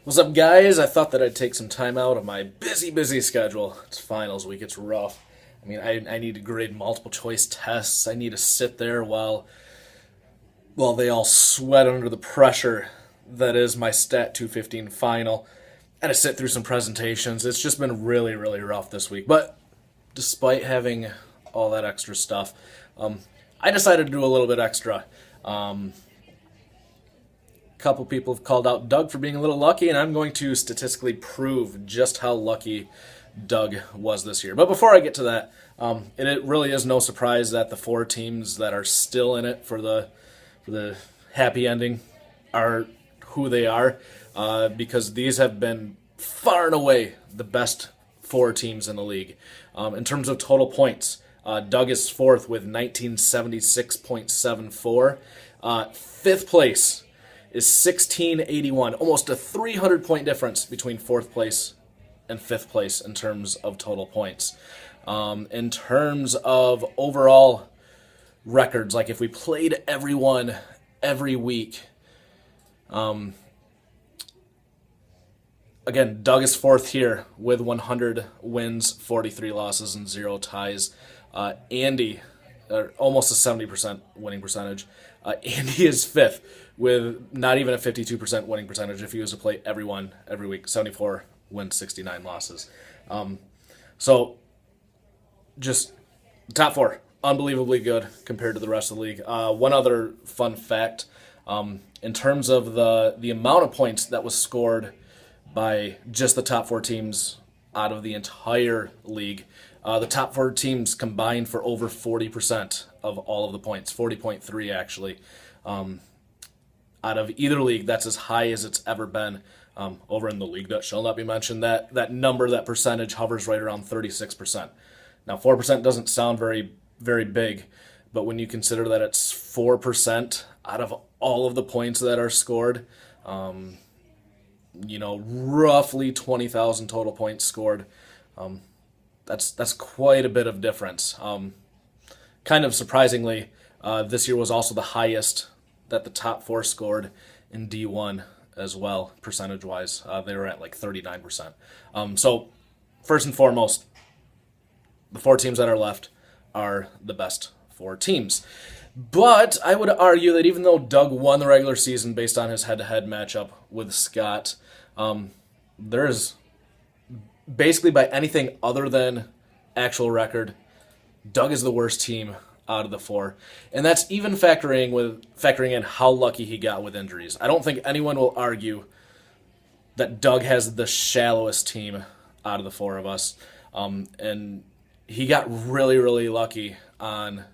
What's up, guys? I thought that I'd take some time out of my busy schedule. It's finals week. It's rough. I need to grade multiple choice tests. I need to sit there while they all sweat under the pressure that is my Stat 215 final. And to sit through some presentations. It's just been really rough this week. But despite having all that extra stuff, I decided to do a little bit extra. Couple people have called out Doug for being a little lucky, and I'm going to statistically prove just how lucky Doug was this year. But before I get to that, it really is no surprise that the four teams that are still in it for the happy ending are who they are, because these have been far and away the best four teams in the league. In terms of total points, Doug is fourth with 1976.74. Fifth place is 1681, almost a 300-point difference between fourth place and fifth place in terms of total points. In terms of overall records, like if we played everyone every week, again, Doug is fourth here with 100 wins, 43 losses, and 0 ties. Andy, almost a 70% winning percentage. Andy is fifth with not even a 52% winning percentage if he was to play everyone every week. 74 wins, 69 losses. So just top four, unbelievably good compared to the rest of the league. One other fun fact, in terms of the amount of points that was scored by just the top four teams out of the entire league, the top four teams combined for over 40% of all of the points, 40.3 actually. Out of either league, that's as high as it's ever been. Over in the league that shall not be mentioned, that number, that percentage hovers right around 36%. Now, 4% doesn't sound very big, but when you consider that it's 4% out of all of the points that are scored, roughly 20,000 total points scored. That's quite a bit of difference. Kind of surprisingly, this year was also the highest that the top four scored in D1 as well, percentage-wise. They were at like 39%. So, first and foremost, the four teams that are left are the best four teams. But I would argue that even though Doug won the regular season based on his head-to-head matchup with Scott, there's basically by anything other than actual record, Doug is the worst team out of the four. And that's even factoring in how lucky he got with injuries. I don't think anyone will argue that Doug has the shallowest team out of the four of us. And he got really lucky on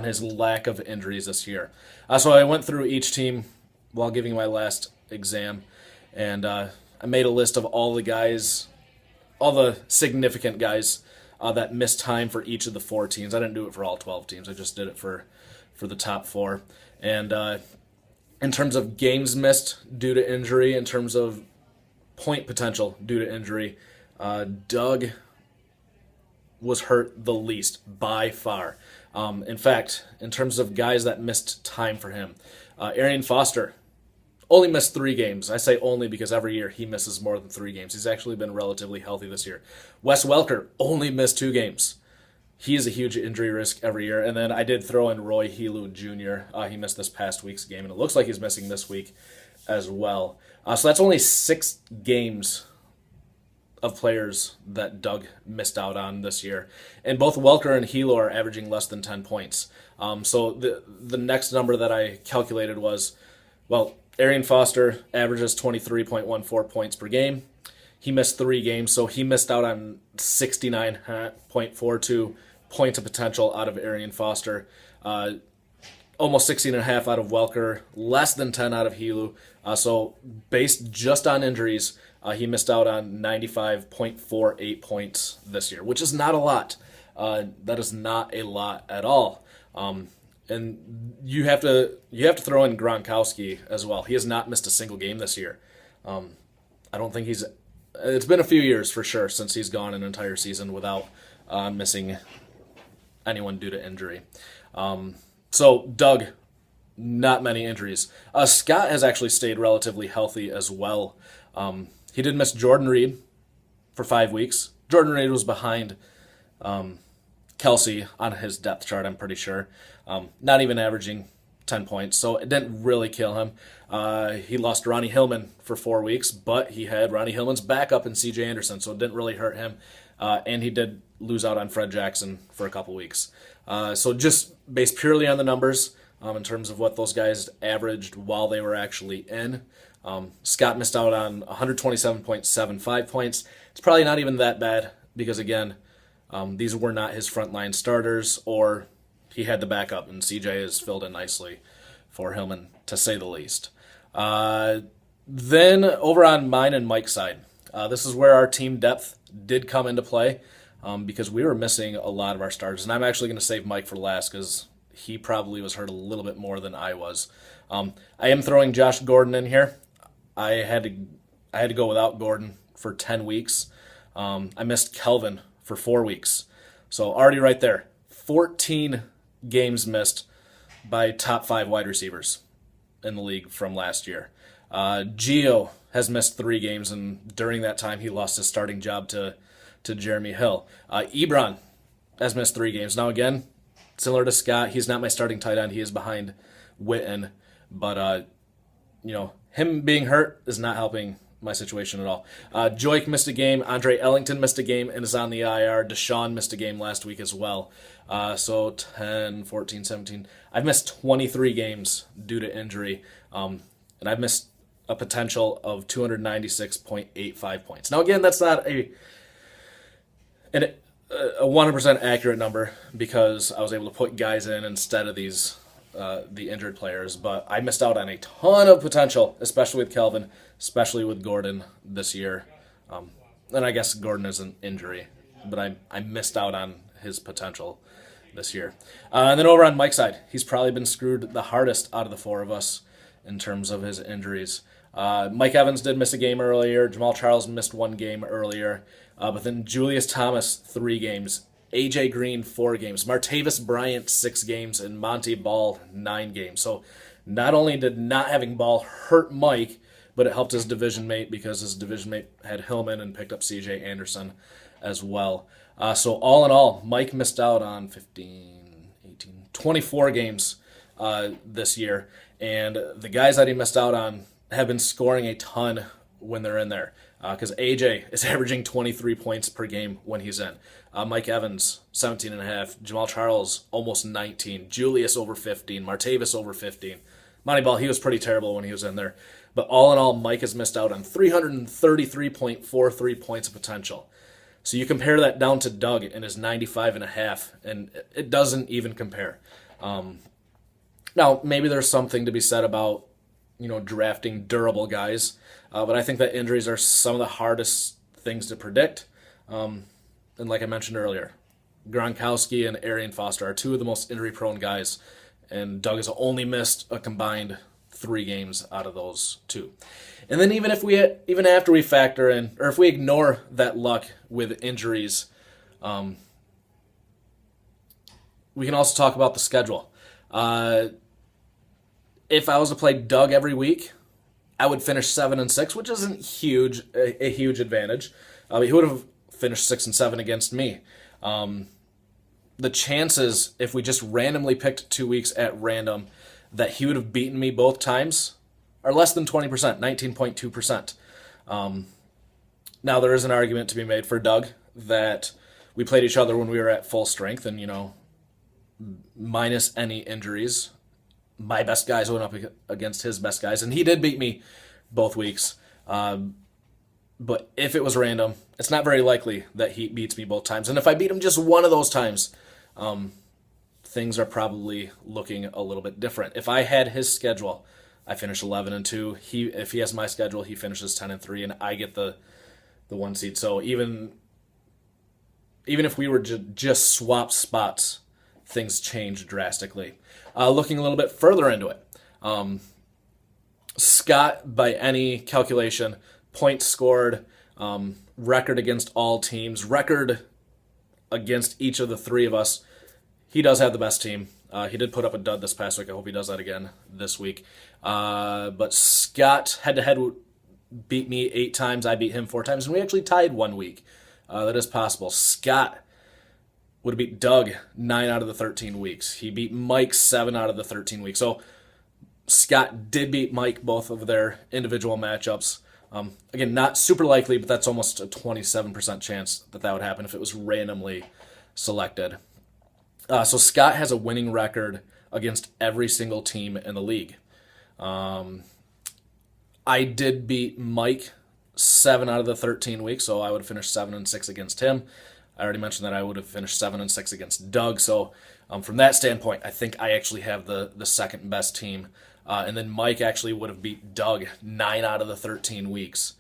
his lack of injuries this year. So I went through each team while giving my last exam, and I made a list of all the significant guys that missed time for each of the four teams. I didn't do it for all 12 teams. I just did it for the top four. And in terms of games missed due to injury, in terms of point potential due to injury, Doug was hurt the least by far. In fact, in terms of guys that missed time for him, Arian Foster only missed 3 games. I say only because every year he misses more than 3 games. He's actually been relatively healthy this year. Wes Welker only missed 2 games. He is a huge injury risk every year. And then I did throw in Roy Helu Jr. He missed this past week's game, and it looks like he's missing this week as well. So that's only 6 games of players that Doug missed out on this year. And both Welker and Helo are averaging less than 10 points. So the next number that I calculated was, Arian Foster averages 23.14 points per game. He missed 3 games, so he missed out on 69.42 points of potential out of Arian Foster. Almost 16.5 out of Welker, less than 10 out of Helu. So based just on injuries, he missed out on 95.48 points this year, which is not a lot. That is not a lot at all. And you have to throw in Gronkowski as well. He has not missed a single game this year. I don't think it's been a few years for sure since he's gone an entire season without missing anyone due to injury. So Doug not many injuries. Scott has actually stayed relatively healthy as well. He did miss Jordan Reed for 5 weeks. Jordan Reed was behind Kelsey on his depth chart, I'm pretty sure. Not even averaging 10 points, so it didn't really kill him. He lost Ronnie Hillman for 4 weeks, but he had Ronnie Hillman's backup in C.J. Anderson, so it didn't really hurt him. And he did lose out on Fred Jackson for a couple weeks. So just based purely on the numbers, in terms of what those guys averaged while they were actually in, Scott missed out on 127.75 points. It's probably not even that bad because, again, these were not his frontline starters, or he had the backup, and CJ has filled in nicely for Hillman, to say the least. Then over on mine and Mike's side, this is where our team depth did come into play because we were missing a lot of our starters. And I'm actually going to save Mike for last because he probably was hurt a little bit more than I was. I am throwing Josh Gordon in here. I had to go without Gordon for 10 weeks. I missed Kelvin for 4 weeks. So already right there, 14 games missed by top 5 wide receivers in the league from last year. Gio has missed 3 games, and during that time he lost his starting job to Jeremy Hill. Ebron has missed 3 games. Now again, similar to Scott, he's not my starting tight end. He is behind Witten, but him being hurt is not helping my situation at all. Joik missed a game. Andre Ellington missed a game and is on the IR. Deshaun missed a game last week as well. So 10, 14, 17. I've missed 23 games due to injury, and I've missed a potential of 296.85 points. Now, again, that's not a 100% accurate number because I was able to put guys in instead of the injured players, but I missed out on a ton of potential, especially with Kelvin, especially with Gordon this year. And I guess Gordon is an injury, but I missed out on his potential this year. And then over on Mike's side, he's probably been screwed the hardest out of the 4 of us in terms of his injuries. Mike Evans did miss a game earlier. Jamal Charles missed 1 game earlier. But then Julius Thomas, 3 games. A.J. Green, 4 games. Martavis Bryant, 6 games. And Monty Ball, 9 games. So not only did not having Ball hurt Mike, but it helped his division mate because his division mate had Hillman and picked up C.J. Anderson as well. So all in all, Mike missed out on 15, 18, 24 games this year. And the guys that he missed out on have been scoring a ton when they're in there. Because AJ is averaging 23 points per game when he's in. Mike Evans, 17.5. Jamal Charles, almost 19. Julius, over 15. Martavis, over 15. Monty Ball, he was pretty terrible when he was in there. But all in all, Mike has missed out on 333.43 points of potential. So you compare that down to Doug and his 95.5, and it doesn't even compare. Now, maybe there's something to be said about drafting durable guys. But I think that injuries are some of the hardest things to predict. And like I mentioned earlier, Gronkowski and Arian Foster are 2 of the most injury-prone guys, and Doug has only missed a combined 3 games out of those 2. And then even after we factor in, or if we ignore that luck with injuries, we can also talk about the schedule. If I was to play Doug every week, I would finish 7-6, which isn't a huge advantage. He would have finished 6-7 against me. The chances, if we just randomly picked 2 weeks at random, that he would have beaten me both times are less than 20%, 19.2%. Now there is an argument to be made for Doug that we played each other when we were at full strength, and minus any injuries, my best guys went up against his best guys, and he did beat me both weeks. But if it was random, it's not very likely that he beats me both times. And if I beat him just one of those times, things are probably looking a little bit different. If I had his schedule, I finish 11-2. If he has my schedule, he finishes 10-3, and I get the 1 seed. So even if we were to just swap spots, things change drastically. Looking a little bit further into it, Scott, by any calculation, points scored, record against all teams, record against each of the 3 of us, he does have the best team. He did put up a dud this past week. I hope he does that again this week. But Scott head-to-head beat me 8 times. I beat him 4 times, and we actually tied one week. That is possible. Scott would have beat Doug 9 out of the 13 weeks. He beat Mike 7 out of the 13 weeks. So Scott did beat Mike both of their individual matchups. Again, not super likely, but that's almost a 27% chance that would happen if it was randomly selected. So Scott has a winning record against every single team in the league. I did beat Mike 7 out of the 13 weeks, so I would have finished 7-6 against him. I already mentioned that I would have finished 7-6 against Doug. So from that standpoint, I think I actually have the second best team. And then Mike actually would have beat Doug 9 out of the 13 weeks.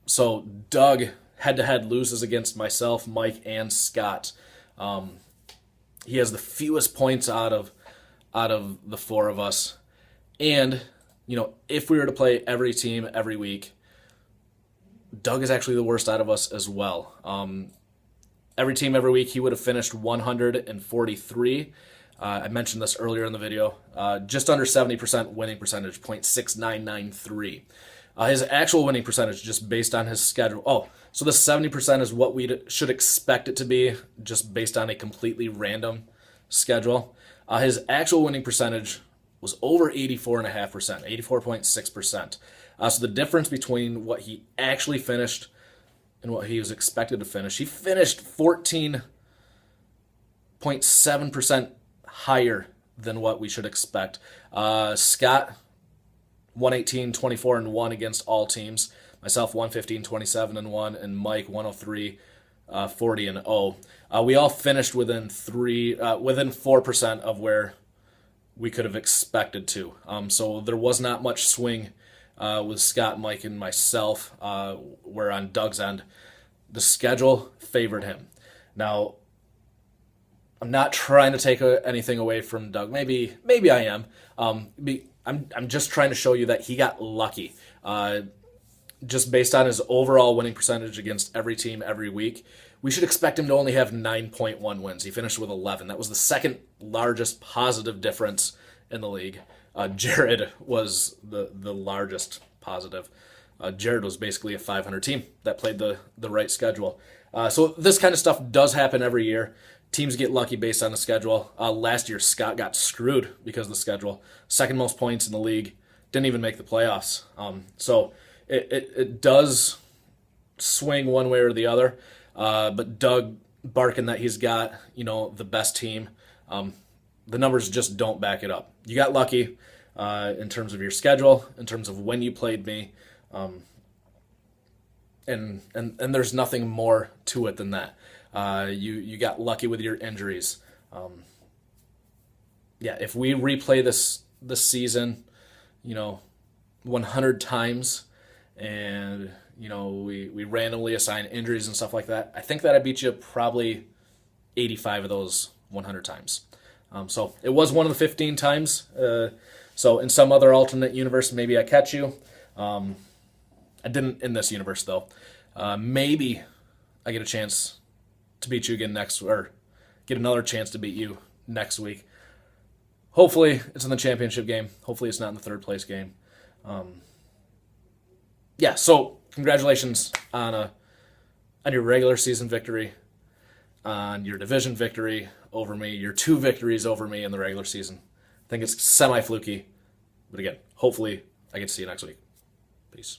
So Doug head-to-head loses against myself, Mike, and Scott. He has the fewest points out of the 4 of us. And, if we were to play every team every week, Doug is actually the worst out of us as well. Every team every week, he would have finished 143. I mentioned this earlier in the video. Just under 70% winning percentage, .6993. His actual winning percentage, just based on his schedule. Oh, so the 70% is what we should expect it to be, just based on a completely random schedule. His actual winning percentage was over 84.5%, 84.6%. So the difference between what he actually finished and what he was expected to finish, he finished 14.7% higher than what we should expect. Scott, 118, 24-1 against all teams. Myself, 115, 27-1, and Mike, 103, 40-0. We all finished within 4% of where we could have expected to. So there was not much swing with Scott, Mike, and myself. Where on Doug's end, the schedule favored him. Now, I'm not trying to take anything away from Doug. Maybe I am. I'm just trying to show you that he got lucky. Just based on his overall winning percentage against every team every week, we should expect him to only have 9.1 wins. He finished with 11. That was the second largest positive difference in the league. Jared was the largest positive. Jared was basically a 500 team that played the right schedule. So this kind of stuff does happen every year. Teams get lucky based on the schedule. Last year, Scott got screwed because of the schedule. Second most points in the league. Didn't even make the playoffs. So it does swing one way or the other. But Doug barking that he's got, the best team, the numbers just don't back it up. You got lucky in terms of your schedule, in terms of when you played me. And there's nothing more to it than that. You got lucky with your injuries. If we replay this season, 100 times, and we randomly assign injuries and stuff like that, I think that I beat you probably 85 of those 100 times. So it was one of the 15 times. So in some other alternate universe, maybe I catch you. I didn't in this universe though. Maybe I get a chance to beat you again get another chance to beat you next week. Hopefully it's in the championship game. Hopefully it's not in the third place game. So congratulations on your regular season victory, on your division victory over me, your 2 victories over me in the regular season. I think it's semi-fluky, but again, hopefully I get to see you next week. Peace.